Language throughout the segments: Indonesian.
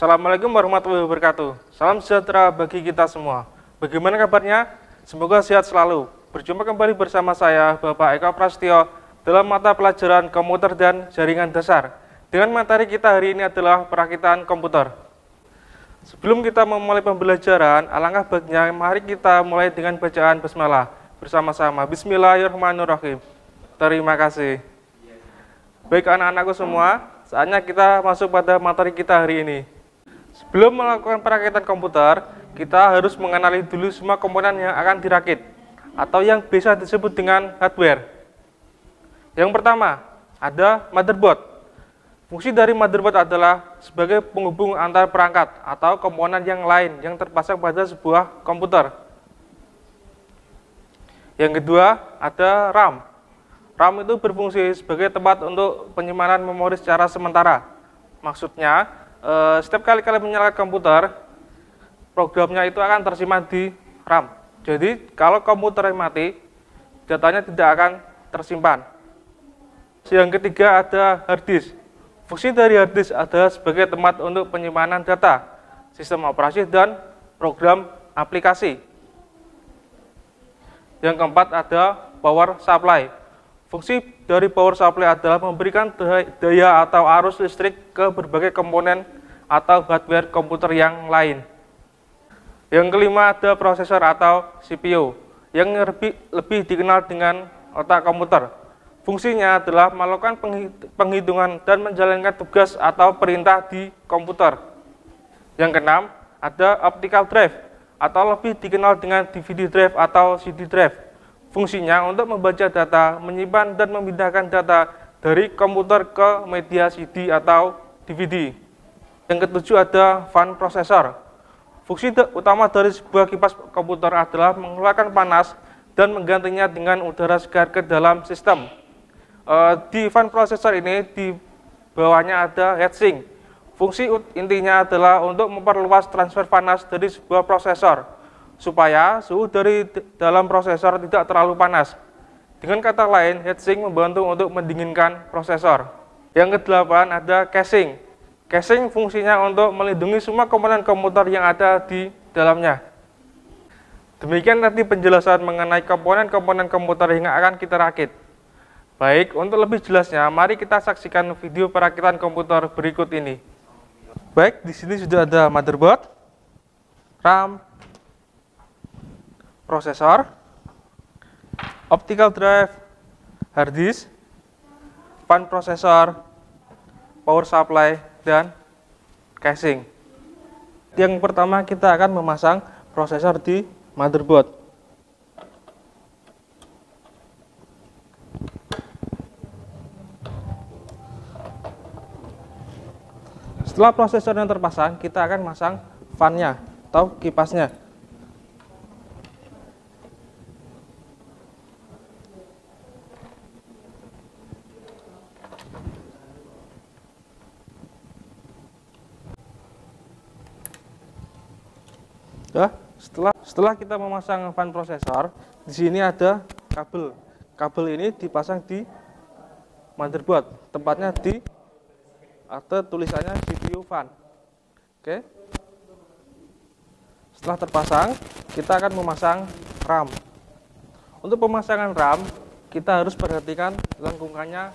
Assalamualaikum warahmatullahi wabarakatuh. Salam sejahtera bagi kita semua. Bagaimana kabarnya? Semoga sehat selalu. Berjumpa kembali bersama saya, Bapak Eko Prasetyo, dalam mata pelajaran komputer dan jaringan dasar. Dengan materi kita hari ini adalah perakitan komputer. Sebelum kita memulai pembelajaran, alangkah baiknya mari kita mulai dengan bacaan basmalah bersama-sama. Bismillahirrahmanirrahim. Terima kasih. Baik anak-anakku semua, saatnya kita masuk pada materi kita hari ini. Sebelum melakukan perakitan komputer, kita harus mengenali dulu semua komponen yang akan dirakit, atau yang bisa disebut dengan hardware. Yang pertama, ada motherboard. Fungsi dari motherboard adalah sebagai penghubung antar perangkat atau komponen yang lain yang terpasang pada sebuah komputer. Yang kedua, ada RAM. RAM itu berfungsi sebagai tempat untuk penyimpanan memori secara sementara. Maksudnya, setiap kali kalian menyalakan komputer, programnya itu akan tersimpan di RAM. Jadi, kalau komputernya mati, datanya tidak akan tersimpan. Yang ketiga ada hard disk. Fungsi dari hard disk adalah sebagai tempat untuk penyimpanan data, sistem operasi, dan program aplikasi. Yang keempat ada power supply. Fungsi dari power supply adalah memberikan daya atau arus listrik ke berbagai komponen atau hardware komputer yang lain. Yang kelima ada prosesor atau CPU, yang lebih dikenal dengan otak komputer. Fungsinya adalah melakukan penghitungan dan menjalankan tugas atau perintah di komputer. Yang keenam ada optical drive, atau lebih dikenal dengan DVD drive atau CD drive. Fungsinya untuk membaca data, menyimpan dan memindahkan data dari komputer ke media CD atau DVD. Yang ketujuh ada fan processor. Fungsi utama dari sebuah kipas komputer adalah mengeluarkan panas dan menggantinya dengan udara segar ke dalam sistem. Di fan processor ini di bawahnya ada heatsink. Fungsi intinya adalah untuk memperluas transfer panas dari sebuah prosesor, supaya suhu dari dalam prosesor tidak terlalu panas. Dengan kata lain, heatsink membantu untuk mendinginkan prosesor. Yang kedelapan ada caching. Caching fungsinya untuk melindungi semua komponen komputer yang ada di dalamnya. Demikian tadi penjelasan mengenai komponen-komponen komputer yang akan kita rakit. Baik, untuk lebih jelasnya, mari kita saksikan video perakitan komputer berikut ini. Baik, di sini sudah ada motherboard, RAM, prosesor, optical drive, hard disk, fan processor, power supply, dan caching. Yang pertama kita akan memasang prosesor di motherboard. Setelah prosesor yang terpasang, kita akan masang fan-nya atau kipasnya. Setelah kita memasang fan prosesor, di sini ada kabel. Kabel ini dipasang di motherboard, tempatnya di atau tulisannya CPU fan. Oke. Setelah terpasang, kita akan memasang RAM. Untuk pemasangan RAM, kita harus perhatikan lengkungannya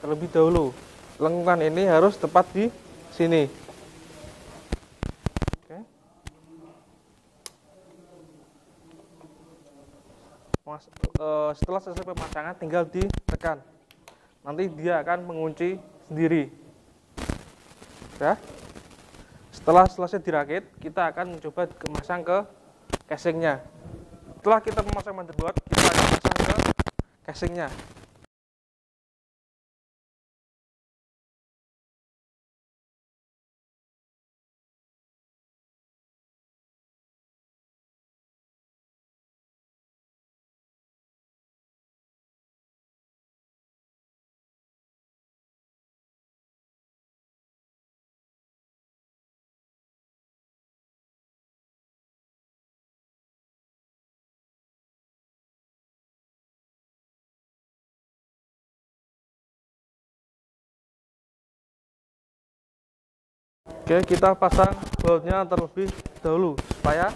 terlebih dahulu. Lengkungan ini harus tepat di sini. Setelah selesai pemasangan, tinggal ditekan. Nanti dia akan mengunci sendiri. Ya. Setelah selesai dirakit, kita akan mencoba memasang ke casingnya. Setelah kita memasang motherboard, kita akan memasang ke casingnya. Oke, kita pasang bautnya terlebih dahulu supaya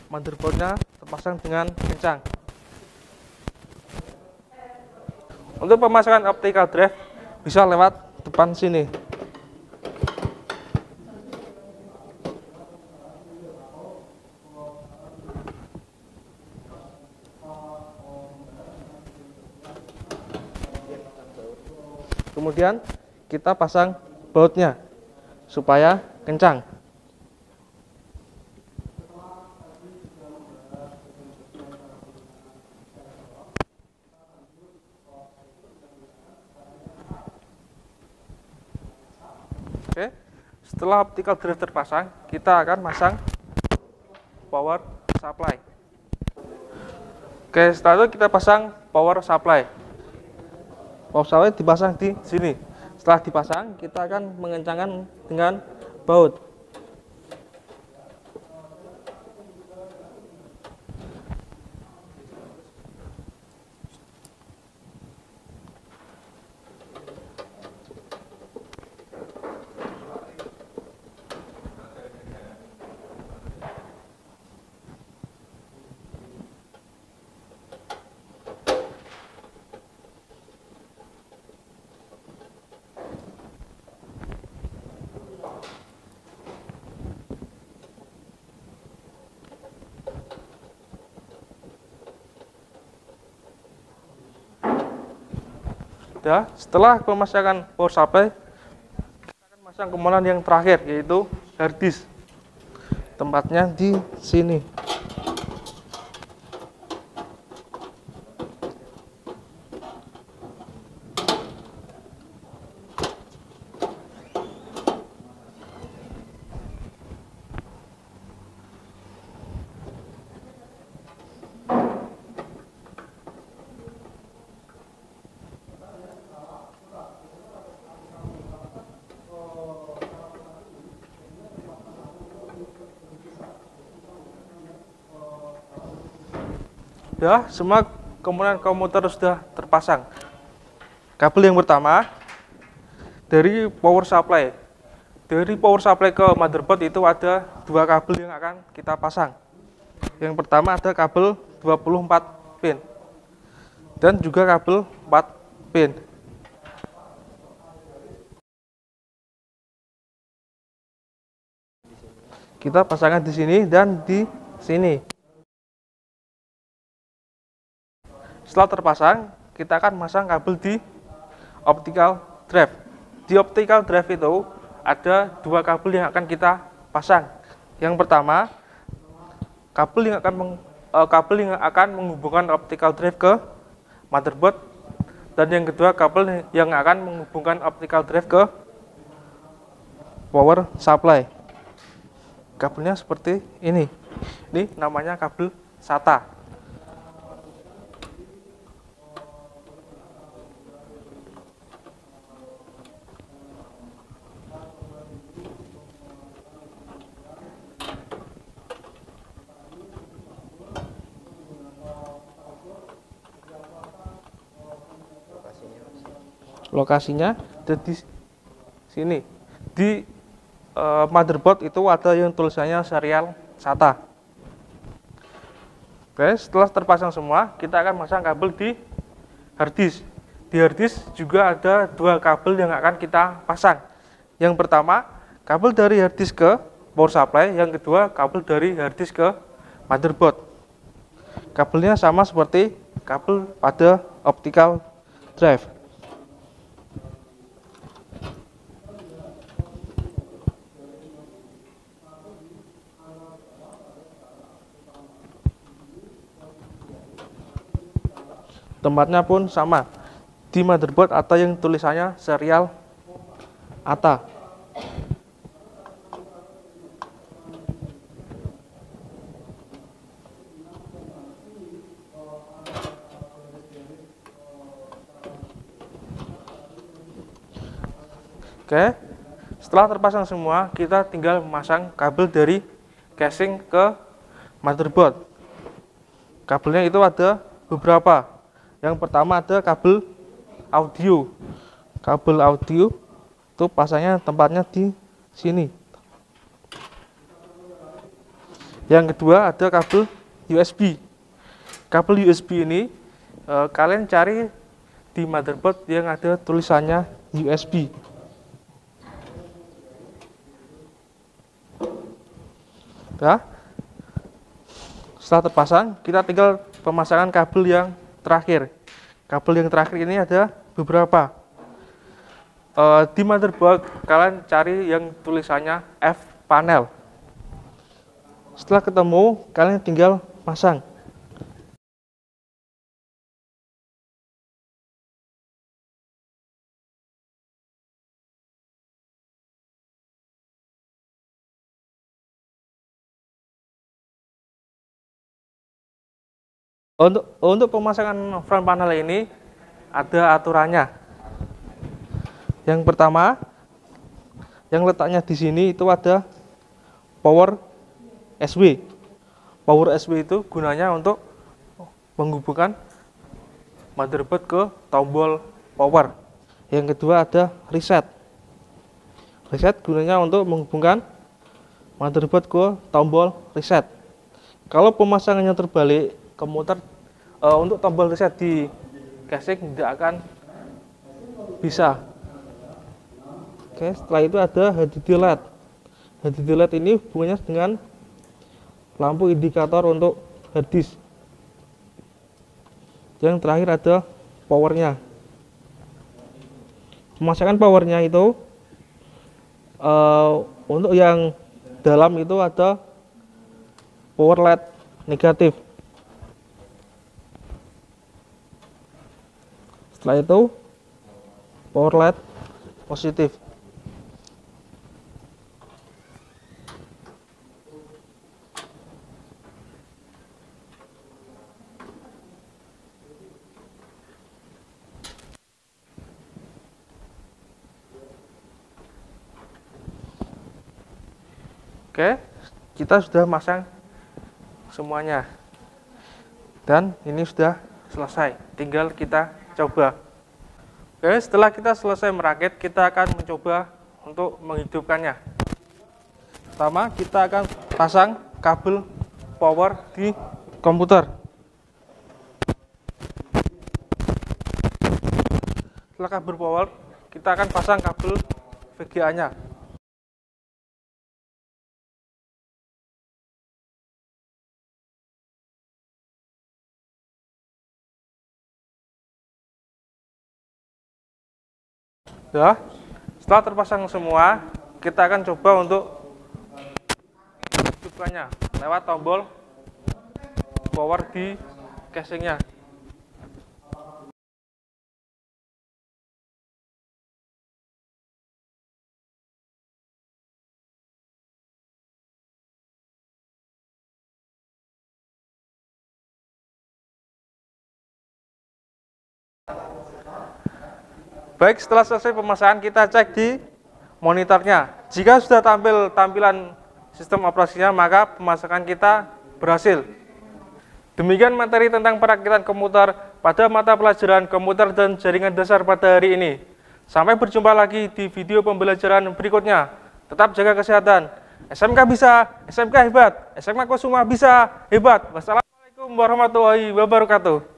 motherboardnya terpasang dengan kencang. Untuk pemasangan optical drive bisa lewat depan sini. Kemudian kita pasang bautnya supaya kencang. Oke, setelah optical drive terpasang, kita akan masang power supply. Oke, setelah itu kita pasang power supply. Power supply dipasang di sini. Setelah dipasang, kita akan mengencangkan dengan baut. Ya, setelah pemasangan power supply, kita akan masang komponen yang terakhir, yaitu hard disk. Tempatnya di sini. Ya, semua komponen komputer sudah terpasang. Kabel yang pertama dari power supply. Dari power supply ke motherboard itu ada dua kabel yang akan kita pasang. Yang pertama ada kabel 24 pin dan juga kabel 4 pin. Kita pasangkan di sini dan di sini. Setelah terpasang, kita akan masang kabel di optical drive. Di optical drive itu ada dua kabel yang akan kita pasang. Yang pertama, kabel yang akan menghubungkan optical drive ke motherboard, dan yang kedua kabel yang akan menghubungkan optical drive ke power supply. Kabelnya seperti ini. Ini namanya kabel SATA. Lokasinya ada di sini. Di motherboard itu ada yang tulisannya serial SATA. Oke, setelah terpasang semua, kita akan masang kabel di hard disk. Di hard disk juga ada dua kabel yang akan kita pasang. Yang pertama, kabel dari hard disk ke power supply. Yang kedua, kabel dari hard disk ke motherboard. Kabelnya sama seperti kabel pada optical drive. Tempatnya pun sama. Di motherboard atau yang tulisannya serial ATA. Oke, setelah terpasang semua, kita tinggal memasang kabel dari casing ke motherboard. Kabelnya itu ada beberapa. Yang pertama ada kabel audio. Kabel audio itu pasangnya tempatnya di sini. Yang kedua ada kabel USB. Kabel USB ini kalian cari di motherboard yang ada tulisannya USB. Nah, setelah terpasang, kita tinggal pemasangan kabel yang terakhir. Kabel yang terakhir ini ada beberapa. Di motherboard kalian cari yang tulisannya F panel. Setelah ketemu, kalian tinggal pasang. Untuk pemasangan front panel ini ada aturannya. Yang pertama, yang letaknya di sini itu ada power SW. Power SW itu gunanya untuk menghubungkan motherboard ke tombol power. Yang kedua ada reset. Reset gunanya untuk menghubungkan motherboard ke tombol reset. Kalau pemasangannya terbalik, komputer untuk tombol reset di casing tidak akan bisa. Oke, setelah itu ada HDD LED. HDD LED ini hubungannya dengan lampu indikator untuk hard disk. Yang terakhir ada powernya. Pemasangan powernya itu untuk yang dalam itu ada power LED negatif. Setelah itu power LED positif. Oke, kita sudah masang semuanya. Dan ini sudah selesai, tinggal kita coba. Oke, setelah kita selesai merakit, kita akan mencoba untuk menghidupkannya. Pertama, kita akan pasang kabel power di komputer. Setelah kabel power, kita akan pasang kabel VGA-nya. Ya, setelah terpasang semua, kita akan coba untuk hidupkannya lewat tombol power di casingnya. Baik, setelah selesai pemasangan, kita cek di monitornya. Jika sudah tampil tampilan sistem operasinya, maka pemasangan kita berhasil. Demikian materi tentang perakitan komputer pada mata pelajaran komputer dan jaringan dasar pada hari ini. Sampai berjumpa lagi di video pembelajaran berikutnya. Tetap jaga kesehatan. SMK bisa, SMK hebat, SMK Kusuma bisa hebat. Wassalamualaikum warahmatullahi wabarakatuh.